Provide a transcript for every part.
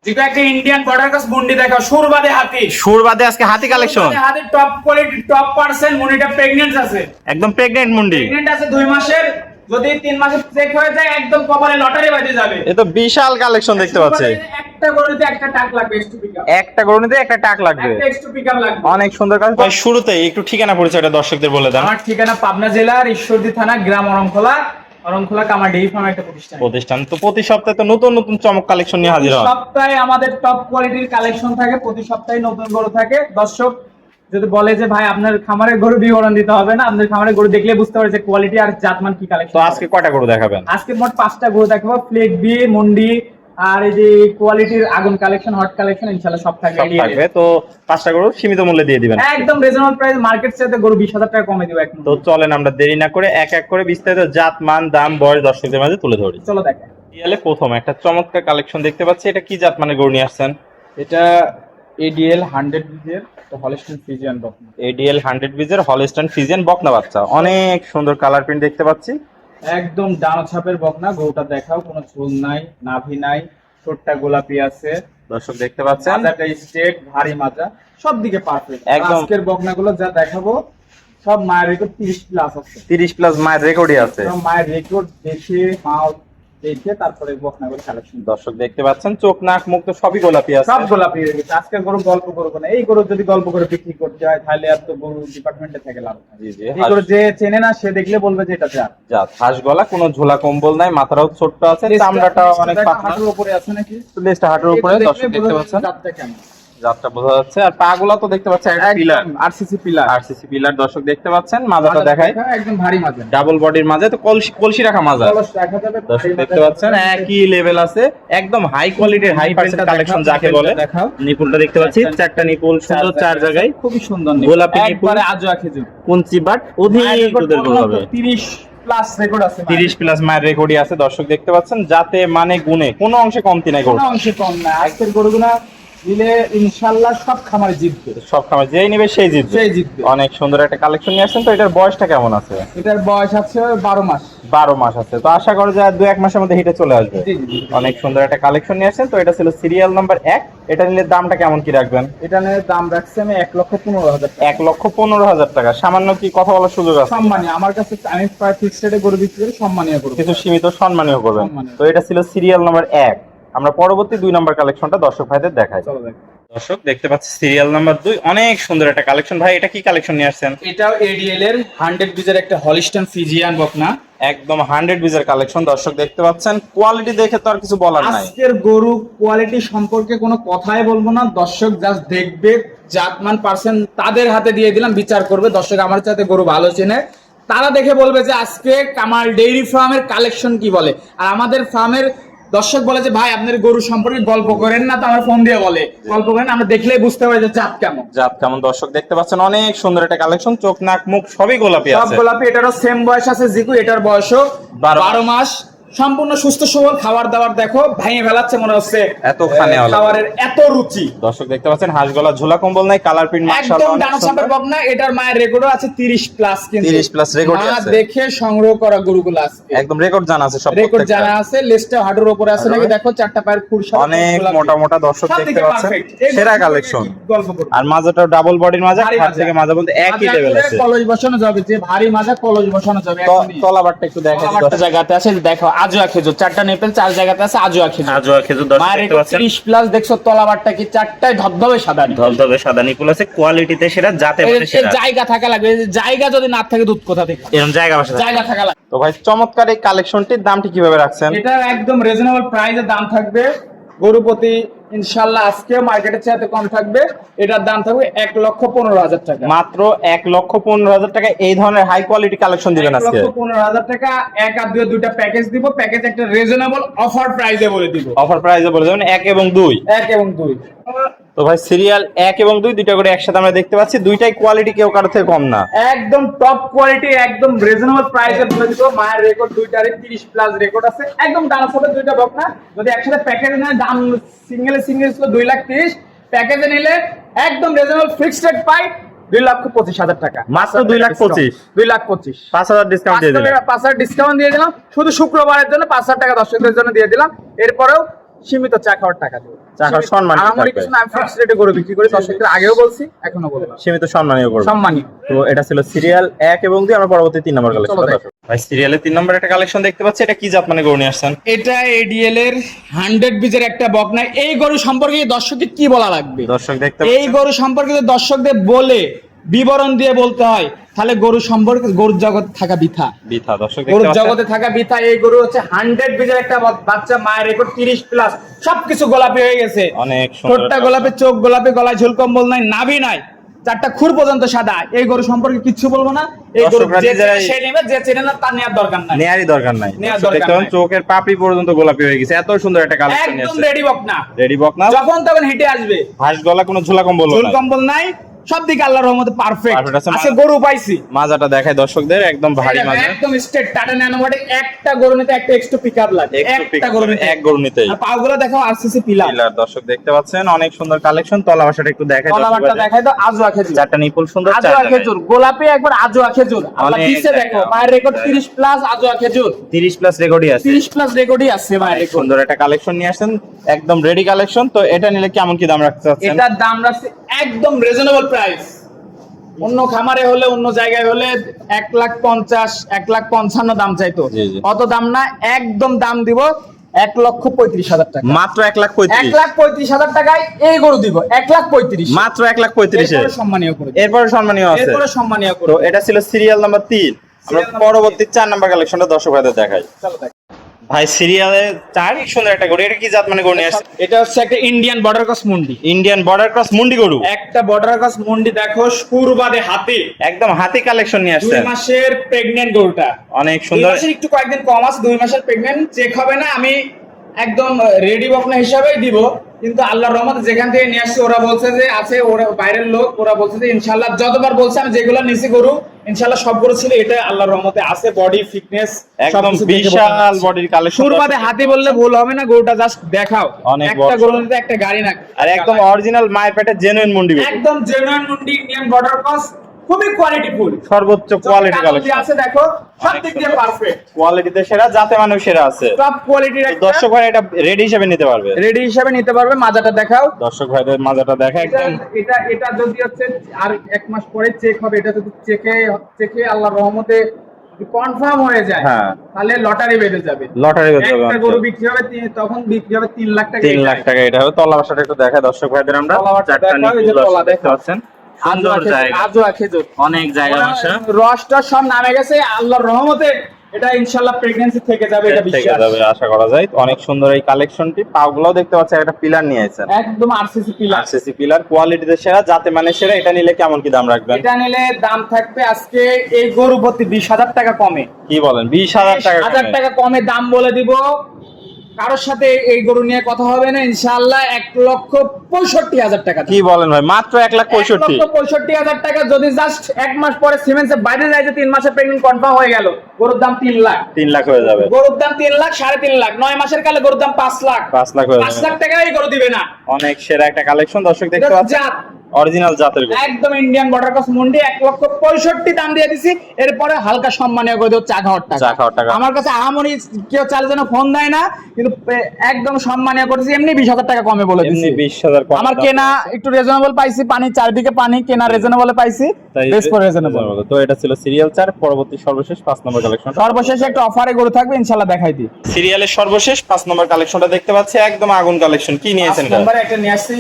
যেটা একটা Indian border cross মুন্ডি দেখো সুরবাদে হাতি। সুরবাদে আজকে হাতি কালেকশন, হাতির টপ কোয়ালিটি টপ পার্সেন্ট মুন্ডিটা প্রেগন্যান্ট আছে, একদম প্রেগন্যান্ট মুন্ডি, প্রেগন্যান্ট আছে 2 মাসের। যদি 3 মাসে চেক হয়ে যায় একদম কপালে লটারি বাজে যাবে। এ তো বিশাল কালেকশন দেখতে পাচ্ছি। একটা গরুতে একটা টাক লাগবে, এক্স টু পিকআপ, একটা গরুতে একটা টাক লাগবে, একটা এক্স টু পিকআপ লাগবে। অনেক সুন্দর কাজ। ভাই শুরুতেই একটু ঠিকানা পরিচয়টা দর্শকদের বলে দেন। আমার ঠিকানা পাবনা জেলার ঈশ্বরদী থানা, গ্রাম অরমখোলা। অরমখোলা কামার ডেইরি ফার্ম একটা প্রতিষ্ঠান। তো প্রতি সপ্তাহে তো নতুন নতুন চমক কালেকশন নিয়ে হাজির হয়। সপ্তাহে আমাদের টপ কোয়ালিটির কালেকশন থাকে, প্রতি সপ্তাহে নতুন গরু থাকে। দর্শক যদি বলে যে ভাই আপনার খামারের গরু বিবরণ দিতে হবে না, আপনার খামারের গরু দেখলে বুঝতে পারবে যে কোয়ালিটি আর জাতমান কি কালেকশন। তো আজকে কয়টা গরু দেখাবেন? আজকে মোট 5টা গরু দেখাবো, ফ্লেক বি, মন্ডি আর এই যে কোয়ালিটির আগুন কালেকশন, হট কালেকশন, ইনশাআল্লাহ সব থাকবে। তো 5টা গরু সীমিত মূল্যে দিয়ে দিবেন, একদম রিজনেবল প্রাইস, মার্কেট চাইতে গরু 20,000 টাকা কমে দিব একদম। তো চলেন আমরা দেরি না করে এক এক করে বিস্তারিত জাত, মান, দাম, বয়স দর্শকদের মাঝে তুলে ধরি। চলো দেখেন। ইয়ালে প্রথম একটা চমৎকার কালেকশন দেখতে পাচ্ছি। এটা কি জাত মানে গরু নিয়ে আসছেন? এটা এডিএল 100 বিজের হলস্টাইন ফ্রিজিয়ান বকনা। এডিএল 100 বিজের হলস্টাইন ফ্রিজিয়ান বকনা বাচ্চা, অনেক সুন্দর কালার প্রিন্ট দেখতে পাচ্ছি। একদম ডানো ছাপের বকনা। গরুটা দেখাও, কোনো ঝুল নাই, নাভি নাই, ঠোঁটটা গোলাপি আছে, দর্শক দেখতে পাচ্ছেন মাজাটা স্ট্রেট, ভারী মাজা, সব দিকে পারফেক্ট। একদম। আজকের বকনাগুলো যা দেখাবো সব মায়ের রেকর্ড 30 প্লাস আছে, 30 প্লাস মায়ের রেকর্ডই আছে। সব মায়ের রেকর্ড দেখে, মাও দেখে তারপরে বকনাগুলো কালেকশন। দর্শক দেখতে পাচ্ছেন চোখ, নাক, মুখ তো সবই গোলাপি আছে, সব গোলাপি হয়ে গেছে। আজকের গরু গল্প করবো না, এই গরু যদি গল্প করে বিক্রি করতে হয় তাহলে আর তো গরু ডিপার্টমেন্টে থেকে লাভ নাই। জি জি। এই গরু যে চেনে না সে দেখলে বলবে যে এটা জাত। জাত হাঁস গলা, কোনো ঝোলা কম্বল নাই, মাথাটাও ছোট্ট আছে, চামড়াটা অনেক পাতলা, হাঁটুর উপরে আছে নাকি, লেজটা হাঁটুর উপরে। দর্শক দেখতে পাচ্ছেন জাতটা কেমন, জাতটা বোঝা যাচ্ছে। আর পাগুলা তো দেখতে পাচ্ছেন একটা pillar, RCC pillar, RCC pillar. দর্শক দেখতে পাচ্ছেন মাজাটা দেখায়, একদম ভারী মাজা, ডাবল বডির মাঝে তো কলসি রাখা মাজা। কলস রাখা যাবে। দর্শক দেখতে পাচ্ছেন একই লেভেল আছে, একদম হাই কোয়ালিটির হাই পার্সেন্ট কালেকশন যাকে বলে। দেখাও নিপুলটা দেখতে পাচ্ছি, চারটা নিপুল সুন্দর, 4 জায়গায় খুবই সুন্দর গোলাপি নিপুল, একবারে আজোয়া খেজুর, কুঞ্চি বাট অধিক দুধের গরু হবে। 30 প্লাস রেকর্ড আছে, 30 প্লাস মায়ের রেকর্ডই আছে। দর্শক দেখতে পাচ্ছেন যাতে মানে গুণে কোনো অংশে কমতি নাই গরু, কোনো অংশে কম না। আজকের গরুগুলা দিলে ইনশাআল্লাহ সব খামারে জিতবে, সব খামার যেই নেবে সেই জিতবে। সেই জিতবে। অনেক সুন্দর একটা কালেকশন নিয়ে আসছেন। তো এটার বয়সটা কেমন আছে? এটার বয়স আছে 12 মাস। 12 মাস আছে, তো আশা করা যায় 2-1 মাসের মধ্যে হিটে চলে আসবে। জি, জি, জি। অনেক সুন্দর একটা কালেকশন নিয়ে আসছেন। তো এটা ছিল সিরিয়াল নাম্বার 1। এটা নিলে দামটা কেমন কি রাখবেন? এটা নিয়ে দাম রাখছি আমি 1,15,000 টাকা। 1,15,000 টাকা। সামান্য কি কথা বলার সুযোগ আছে? সম্মানীয়, আমার কাছে আমি প্রায় ফিক্সড রেটে গরু বিক্রি করি, সম্মানীয় গরু। কিছু সীমিত সম্মানীয় করবেন। সম্মানীয়। তো এটা ছিল সিরিয়াল নাম্বার 1। আমরা পরবর্তী 2 নাম্বার কালেকশনটা দর্শক ভাইদের দেখাই। চলো দেখ। দর্শক দেখতে পাচ্ছি সিরিয়াল নাম্বার 2, অনেক সুন্দর একটা কালেকশন। ভাই এটা কি কালেকশন নিয়ে আসছেন? এটাও এডিএল এর 100 বিজের একটা হলস্টাইন ফ্রিজিয়ান বকনা, একদম 100 বিজের কালেকশন। দর্শক দেখতে পাচ্ছেন কোয়ালিটি দেখে তো আর কিছু বলার নাই। আজকের গরু কোয়ালিটি সম্পর্কে কোনো কথাই বলবো না, দর্শক জাস্ট দেখবে, জাতমান পার্সেন্ট তাদের হাতে দিয়ে দিলাম, বিচার করবে। দর্শক আমার সাথে গরু ভালো চেনে, তারা দেখে বলবে যে আজকে কামাল ডেইরি ফার্মের কালেকশন কি বলে। আর আমাদের ফার্মের দর্শক বলে যে ভাই আপনার গরু সম্পর্কে গল্প করেন না, তো আমার ফোন দিয়ে বলে গল্প করেন, আমরা দেখলেই বুঝতে পারি যে জাত কেমন। জাত কেমন। দর্শক দেখতে পাচ্ছেন অনেক সুন্দর একটা কালেকশন, চোখ, নাক, মুখ সবই গোলাপি সব আছে। গোলাপি। এটারও সেম বয়স আছে জিকু, এটার বয়সও 12 মাস। সম্পূর্ণ সুস্থ সবল, খাবার দাবার দেখো ভেঙে ফেলাচ্ছে মনে হচ্ছে, এত খানেওয়ালা। খাবারের এত রুচি। দর্শক দেখতে পাচ্ছেন হাঁস গলা, ঝোলা কম্বল নাই, কালার প্রিন্ট মাশাআল্লাহ একদম অনেক ডানো সুন্দর। ছাপের বকনা। এটার মায়ের রেকর্ডও আছে 30 প্লাস, কিন্তু 30 প্লাস রেকর্ড মা আছে, দেখে সংগ্রহ করা গরুগুলো আছে, একদম রেকর্ড জানা আছে সব, রেকর্ড প্রত্যেকটা। জানা আছে। লেজটা হাঁটুর উপরে আছে নাকি দেখো, 4টা পায়ের খুর সব অনেক গোলাপি। মোটা মোটা। দর্শক সব দেখতে দিকে পাচ্ছেন perfect। এই সেরা গরুগুলোকে কালেকশন। গল্প করবো। আর মাজাটাও ডাবল বডির মাজা, ভারী হাত মাজা। থেকে মাজা বলতে একই মাজা লেভেল করে আছে। কলস বসানো যাবে, যে ভারী মাজা কলস বসানো যাবে তো এখনই। তলাবারটা একটু দেখাই দিই। একটা জায়গাতে আছে দেখো, আজোয়া খেজুর, 4টা নেপেল 4 জায়গাতে আছে, আজোয়া খেজুর। আজোয়া খেজুর দর্শক মায়ের দেখতে পাচ্ছেন 30 প্লাস। দেখছো তলাবারটা কি 4টায় ধবধবে সাদা, ধবধবে সাদা নিপুল আছে, কোয়ালিটিতে সেরা, জাতে বলে এই সেরা। জায়গা থাকা লাগবে, এই যে জায়গা যদি না থাকে দুধ কোথা থেকে, এরকম জায়গা বসে থাকে। জায়গা থাকা লাগবে। তো ভাই চমৎকার এই কালেকশনটির দামটি কিভাবে রাখছেন? এটা একদম রিজনেবল প্রাইসে দাম থাকবে। গরু প্রতি ইনশাআল্লাহ আজকে মার্কেটের চাইতে কম থাকবে। এটার দাম থাকবে 1,15,000 টাকা। মাত্র 1,15,000 টাকা এই ধরনের হাই কোয়ালিটি কালেকশন দিবেন আজকে। 1,15,000 টাকা। এক আর দুইটা প্যাকেজ দিব, প্যাকেজ একটা রিজনেবল অফার প্রাইসে বলে দিব। অফার প্রাইসে বলে দেবেন 1 এবং 2। 1 এবং 2। তো ভাই সিরিয়াল 1 এবং 2 দুইটা করে একসাথে আমরা দেখতে পাচ্ছি, দুইটাই কোয়ালিটি কেউ কারো থেকে কম না, একদম টপ কোয়ালিটি, একদম রিজনেবল প্রাইসে বলে দিব। মায়ের রেকর্ড দুইটারে 30 প্লাস রেকর্ড আছে, একদম ডানা সাথে দুইটা বকনা। যদি একসাথে প্যাকেজে নেয় দাম সিঙ্গেল ছিল 2,30,000, প্যাকেজে নিলে একদম রিজনেবল ফিক্সড রেট পাই 2,25,000 টাকা। মাত্র 2,25,000। 2,25,000 5,000 ডিসকাউন্ট দিয়ে দিবেন। 5,000 ডিসকাউন্ট দিয়ে দিলাম। শুধু শুক্রবারের জন্য 5,000 টাকা দর্শকদের জন্য দিয়ে দিলাম। এরপরেও সীমিত চা খাওয়ার টাকা দেবো। চা খাওয়ার সম্মান কি আমার থাকবে? কিছু না, আমি ফিক্সড রেটে গরু বিক্রি করি, দর্শকদের আগেও বলছি এখনো বলবো, সীমিত সম্মানীয় করবে। সম্মানীয়। তো এটা ছিল সিরিয়াল 1 এবং 2। আমরা পরবর্তী 3 নম্বর কালেকশন চলো দেখো। ভাই সিরিয়ালে 3 নম্বর একটা কালেকশন দেখতে পাচ্ছি, এটা কি জাত মানে গরু নিয়ে আসছেন? এটা এডিএল এর 100 বীজের একটা বকনা। এই গরু সম্পর্কে দর্শককে কি বলা লাগবে? দর্শক দেখতে এই পাচ্ছেন গরু সম্পর্কে যদি দর্শকদের বলে বিবরণ দিয়ে বলতে হয় তাহলে গরু সম্পর্কে গরুর জগতে থাকা বৃথা। বিথা। দর্শক গরুর দেখতে জগতে পাচ্ছেন থাকা বৃথা। এই গরু হচ্ছে 100 বীজের একটা বাচ্চা, মায়ের রেকর্ড 30 প্লাস, সবকিছু গোলাপি হয়ে গেছে, অনেক সুন্দর ঠোঁটটা গোলাপি, চোখ গোলাপি, গলায় ঝুল কম্বল নাই, নাভি নাই, চারটা খুর পর্যন্ত সাদা। এই গরু সম্পর্কে কিচ্ছু বলবো না। এই গরু দর্শকরা যে নিজেরাই- সে নেবে, যে চেনে না তার নেওয়ার দরকার নাই। নেয়ারই দরকার নাই। নেয়ার দর্শক দরকার দেখতে পাচ্ছেন নাই। চোখের পাপড়ি পর্যন্ত গোলাপি হয়ে গেছে, এত সুন্দর একটা কালেকশন নিয়ে একদম আসছে। রেডি বকনা, রেডি বকনা, যখন তখন হেঁটে আসবে, হাঁস গলা, কোনো ঝোলা কম্বল ঝুল নাই। কম্বল নাই, সব দিকে আল্লাহর রহমতে পারফেক্ট Perfect আছে। আছে। গরু পাইছি, মাজাটা দেখায় দর্শকদের, একদম ভারী মাজা। একদম স্ট্রেট টাটা ন্যানো মডেল। একটা গরু নিতে একটা এক্সট্রা পিকআপ লাগে, একটা গরু নিতে। এক গরু নিতেই আর পাগুলো দেখো আরসিসি পিলার, পিলার। দর্শক দেখতে পাচ্ছেন অনেক সুন্দর কালেকশন। তলা বাসাটা একটু দেখায় কলাবারটা দর্শকদের। দেখাই দাও। আজোয়া খেজুর, চারটা নিপুল সুন্দর, চার আজোয়া জায়গায়। খেজুর, গোলাপি একবার আজোয়া খেজুর। আল্লাহ অনেক দিছে দেখো, জায়গা। মায়ের রেকর্ড 30 প্লাস, আজোয়া খেজুর 30 প্লাস রেকর্ডই আছে। 30 প্লাস রেকর্ডই আছে মায়ের অনেক রেকর্ড। সুন্দর একটা কালেকশন নিয়ে আসছেন, একদম রেডি কালেকশন। তো এটা নিলে কেমন কি দাম রাখতে চাচ্ছেন? এটার দাম রাখছে একদম রিজনেবল প্রাইস। অন্য খামারে হলে, অন্য জায়গায় হলে 1,50,000 1,55,000 দাম চাইতো, জি, জি। অত দাম না, একদম দাম দিব 1,35,000 টাকা। মাত্র 1,35,000। 1,35,000 টাকায় এই গরু দিব, 1,35,000 মাত্র 1,35,000 এরপরে সম্মানীয় করে, এরপরে সম্মানীয় আছে। এরপরে সম্মানীয় করে। তো এটা ছিল সিরিয়াল নাম্বার 3। আমরা Serial number পরবর্তী 4 নাম্বার কালেকশনটা দর্শক ভাইদের দেখাই। চলো দেখ। ভাই সিরিয়ালে 4 সুন্দর একটা গরু, এটা কি জাত মানে গরু নিয়ে আসছে? এটা হচ্ছে একটা ইন্ডিয়ান বর্ডার ক্রস মুন্ডি। ইন্ডিয়ান বর্ডার ক্রস মুন্ডি গরু, একটা বর্ডার ক্রস মুন্ডি দেখো, সুরবাদে হাতে, একদম হাতি কালেকশন নিয়ে 2 আসছেন। মাসের প্রেগন্যান্ট গরুটা। অনেক 2 সুন্দর। মাসের একটু কয়েকদিন কম আছে, 2 মাসের প্রেগন্যান্ট চেক হবে না, আমি একদম রেডি বকনা হিসাবেই দিব। কিন্তু আল্লাহর রহমতে যেখান থেকে নিয়ে আসছি, ওরা বলছে যে আছে, ওরা বাইরের লোক, ওরা বলছে যে ইনশাআল্লাহ, যতবার বলছে আমি যেগুলো নিছি গরু ইনশাআল্লাহ সব গরু ছিল, এটা আল্লাহর রহমতে আছে, বডি ফিটনেস একদম বিশাল বডির কালেকশন। সুরবাদে হাতি বললে ভুল হবে না, গরুটা জাস্ট দেখাও। অনেক একটা বড়। গরু নিতে একটা গাড়ি না, আর একদম অরিজিনাল মায়ের পেটে জেনুইন মুন্ডি গরু, একদম জেনুইন মুন্ডি ইন্ডিয়ান বর্ডার ক্রস, খুবই কোয়ালিটিফুল, সর্বোচ্চ কোয়ালিটি কালেকশন আছে দেখো, সব দিক দিয়ে পারফেক্ট, কোয়ালিটিতে সেরা, যাতে মানুষ সেরা আছে। টপ কোয়ালিটির একটা দর্শক ভাই এটা রেডি হিসেবে নিতে পারবে। রেডি হিসাবে নিতে পারবে। মাজাটা দেখাও। দর্শক ভাইদের মাজাটা দেখা এটা একদম এটা এটা যদি হচ্ছে আর 1 মাস পরে চেক হবে, এটা যদি চেকে আল্লাহর রহমতে কনফার্ম হয়ে যায়, হ্যাঁ। তাহলে লটারি বেঁধে যাবে। লটারি হতে একটা হবে। গরু বিক্রি হবে তখন বিক্রি হবে 3 লাখ টাকা। 3 লাখ টাকা এটা হবে। তলা বাসাটা একটু দেখায় দর্শক ভাইদের আমরা। তলা বাসাটা চারটা দেখাও, এই যে নিপুল দর্শক তলা দেখতে দেখাও। পাচ্ছেন, সুন্দর জায়গা, আজোয়া খেজুর, অনেক জায়গা বাসা রসটা সব নামে গেছে আল্লাহর রহমতে। এটা ইনশাআল্লাহ প্রেগন্যান্সি থেকে যাবে, এটা থেকে বিশ্বাস। যাবে আশা করা যায়। অনেক সুন্দর এই কালেকশনটি। পাগুলোও দেখতে পাচ্ছেন, একটা পিলার নিয়ে আছেন, একদম আরসিসি পিলার। আরসিসি পিলার, কোয়ালিটিতে সেরা, যাতে মানে সেরা। এটা নিলে কেমন কি দাম রাখবেন? এটা নিলে দাম থাকবে আজকে এই গরু প্রতি 20,000 টাকা কমে। কি বলেন, 20,000 টাকা? 20,000 টাকা কমে দাম বলে দিব। কারোর সাথে এই গরু নিয়ে কথা হবে না ইনশাআল্লাহ। 1,65,000 টাকা। কি বলেন ভাই, মাত্র 1,65,000? 1,65,000 টাকা। যদি জাস্ট 1 মাস পরে সিমেন্সের বাইরে যায় যে 3 মাসের প্রেগন্যান্ট কনফার্ম হয়ে গেল, গরুর দাম 3 লাখ। 3 লাখ হয়ে যাবে। গরুর দাম 3 লাখ, 3.5 লাখ। 9 মাসের কালে গরুর দাম 5 লাখ। 5 লাখ হয়ে 5 যাবে। লাখ টাকা এই গরু দিবে না। অনেক সেরা একটা কালেকশন দর্শক দেখতে এটা পাচ্ছেন, জাত, অরিজিনাল জাতের গরু। একদম ইন্ডিয়ান বর্ডার ক্রস মুন্ডি। 1,65,000 দাম দিয়ে দিছি। এরপরে হালকা সম্মানীয় করে দেব চা খাওয়ার টাকা। চা খাওয়ার টাকা। আমার কাছে আহামরি কেউ চার জন্য ফোন দেয় না, কিন্তু একদম সম্মানীয় করেছি। এমনি 20,000 টাকা কমে বলে দিছি। এমনি 20,000 কম। আমার কেনা একটু রিজনেবল পাইছি, পানি চারদিকে পানি, কেনা রিজনেবল পাইছি, তাই বেশ করে রিজনেবল। তো এটা ছিল সিরিয়াল 4। পরবর্তী সর্বশেষ 5 নম্বর কালেকশন। সর্বশেষে একটা অফারে গরু থাকবে, ইনশাআল্লাহ দেখাই দিই। সিরিয়ালের সর্বশেষ 5 নম্বর কালেকশনটা দেখতে পাচ্ছি, একদম আগুন কালেকশন। কি নিয়েছেন? নাম্বার একটা নিয়ে আসছি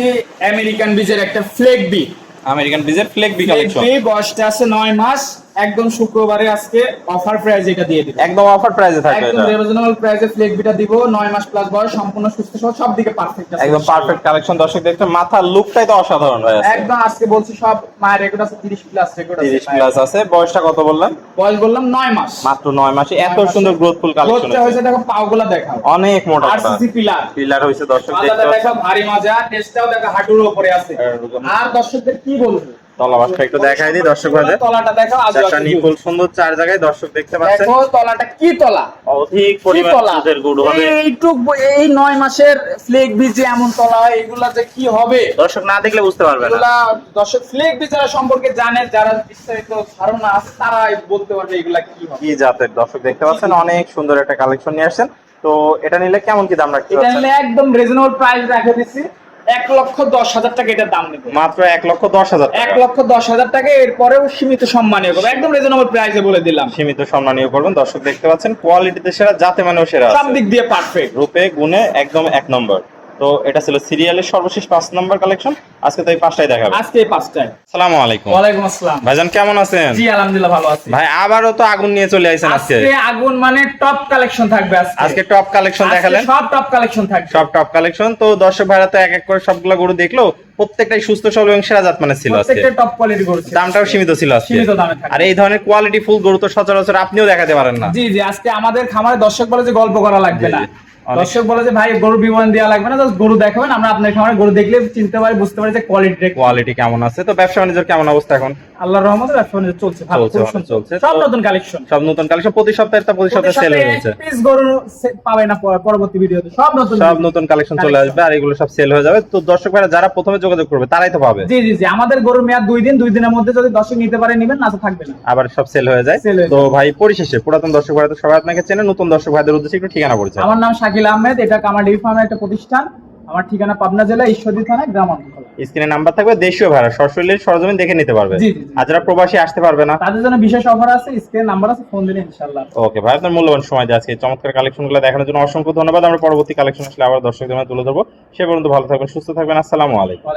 আমেরিকান বীজের একটা ফ্লেক বি। আমেরিকান বিজের ফ্লেক বি কালেকশন। বয়সটা আছে 9 মাস। একদম শুক্রবারে আজকে অফার প্রাইস এটা দিয়ে দিব। একদম অফার প্রাইসে থাকবে একদম এটা। রিজনেবল প্রাইসে ফ্লেক বিটা দিব। 9 মাস প্লাস বয়স, সম্পূর্ণ সুস্থ সহ, সব দিকে পারফেক্ট আছে। একদম পারফেক্ট কালেকশন দর্শক দেখতে। মাথার লুকটাই তো অসাধারণ ভাই আছে। একদম আজকে বলছি সব মায়ের রেকর্ড আছে 30 প্লাস রেকর্ড আছে। 30 প্লাস আছে। বয়সটা কত বললেন? বয়স বললাম 9 মাস। মাত্র 9 মাসে এত সুন্দর গ্রোথফুল কালেকশন। গ্রোথটা হয়েছে দেখো, পাওগুলা দেখাও, অনেক মোটা আরসিসি পিলার। পিলার হইছে দর্শক দেখতে মাজাটা দেখো পাচ্ছেন। ভারী মাজা, টেস্টটাও দেখো হাঁটুর উপরে আছে। আর দর্শকদের কি বলবো, তলা বাসটা একটু দেখাই দিই দর্শক ভাইদের। তলাটা দেখো, চারটা নিপুল সুন্দর 4 জায়গায় দর্শক দেখতে পাচ্ছেন। দেখো তলাটা কি তলা, অধিক কি পরিমাণ তলা। দুধের গুড় হবে। এই 9 মাসের ফ্লেক বীজ যে এমন তলা হয়, এগুলা যে কি হবে দর্শক না দেখলে বুঝতে পারবে না। এগুলা দর্শক ফ্লেক বীজ যারা সম্পর্কে জানে, যারা বিস্তারিত ধারণা আছে, তারাই বলতে পারবে এগুলা কি হবে। কি জাতের দর্শক দেখতে পাচ্ছেন, অনেক সুন্দর একটা কালেকশন নিয়ে আসছেন। তো এটা নিলে কেমন কি দাম রাখতে এটা পারছেন? নিলে একদম রিজনেবল প্রাইস রেখে দিচ্ছি, 1,10,000 টাকা এটার দাম নেব। মাত্র 1,10,000 টাকা। 1,10,000 টাকা, এরপরেও সীমিত সম্মানীয় করবো, একদম রিজনেবল প্রাইসে বলে দিলাম। সীমিত সম্মানীয় করবেন। দর্শক দেখতে পাচ্ছেন কোয়ালিটিতে সেরা, জাতে মানেও সেরা সব আছে। দিক দিয়ে পারফেক্ট। রূপে গুণে একদম 1 নম্বর। তো এটা ছিল সিরিয়ালের সর্বশেষ 5 নম্বর কালেকশন। আজকে তো এই 5টাই দেখাবো। আজকে এই 5টায়। আসসালামু আলাইকুম। ওয়ালাইকুম আসসালাম। ভাইজান কেমন আছেন? জি আলহামদুলিল্লাহ ভালো আছি। ভাই আবারও তো আগুন নিয়ে চলে আইছেন আজকে। আজকে আগুন মানে টপ কালেকশন থাকবে আজকে। আজকে টপ কালেকশন আজকে দেখালেন। সব টপ কালেকশন থাকবে। সব টপ কালেকশন। তো দর্শক ভাইরা তো এক এক করে সবগুলো গরু দেখলো, প্রত্যেকটাই সুস্থ সবল এবং সেরা জাত মানে ছিল আজকে। প্রত্যেকটা টপ কোয়ালিটি গরু ছিল। দামটাও সীমিত ছিল আজকে। সীমিত দামে থাকবে। আর এই ধরনের কোয়ালিটি ফুল গরু তো সচরাচর আপনিও দেখাতে পারেন না। জি জি, আজকে আমাদের খামারে দর্শক বলে যে গল্প করা লাগবে জি, না, জি। অনেক- দর্শক বলে যে ভাই গরু বিবরণ দেওয়া লাগবে না, জাস্ট গরু দেখাবেন, আমরা আপনার খামারে গরু দেখলে চিনতে পারি, বুঝতে পারি যে কোয়ালিটি কেমন আছে। তো ব্যবসা বাণিজ্যের কেমন অবস্থা এখন? আল্লাহর রহমতে ব্যবসা বাণিজ্য চলছে ভালো, চলছে, খুব ভালো সুন্দর। চলছে। সব তো নতুন কালেকশন। সব নতুন কালেকশন প্রতি সপ্তাহে সেল হয়ে যাচ্ছে। পিস গরু পাবে না পরবর্তী ভিডিওতে, সব নতুন সব নতুন কালেকশন চলে আসবে আর এগুলো সব সেল হয়ে যাবে। তো দর্শক ভাইরা যারা প্রথমে যোগাযোগ করবে তারাই তো পাবে। জি জি জি, আমাদের গরুর মেয়াদ 2 দিন, 2 দিনের মধ্যে যদি দর্শক নিতে পারে নিবেন, না তো থাকবে না। আবার সব সেল হয়ে যায়। Sell হয়ে তো ভাই পরিশেষে পুরাতন দর্শক ভাইরা তো সবাই আপনাকে চেনে, নতুন দর্শক ভাইদের উদ্দেশ্যে একটু ঠিকানা পড়ছে। আমার নাম শাকিল আহমেদ, এটা কামার ডেইরি ফার্মের একটা প্রতিষ্ঠান। আমার ঠিকানা পাবনা জেলা ঈশ্বরদী থানা, গ্রাম অঞ্চল। স্ক্রিনে নাম্বার থাকবে, দেশীয় ভাড়া সরাসরি সরজমিন দেখে নিতে পারবে। জি, জি, জি। আর যারা প্রবাসী আসতে পারবে না, তাদের জন্য বিশেষ অফার আছে, স্ক্রিনে নাম্বার আছে, ফোন দিলে ইনশাআল্লাহ। ওকে ভাই, আপনার মূল্যবান সময় দিয়ে আজকে এই চমৎকার কালেকশনগুলো দেখানোর জন্য অসংখ্য ধন্যবাদ। আমরা পরবর্তী কালেকশন আসলে আবার দর্শকদের মাঝে তুলে ধরবো। সে পর্যন্ত ভালো থাকবেন, সুস্থ থাকবেন। আসসালামু আলাইকুম।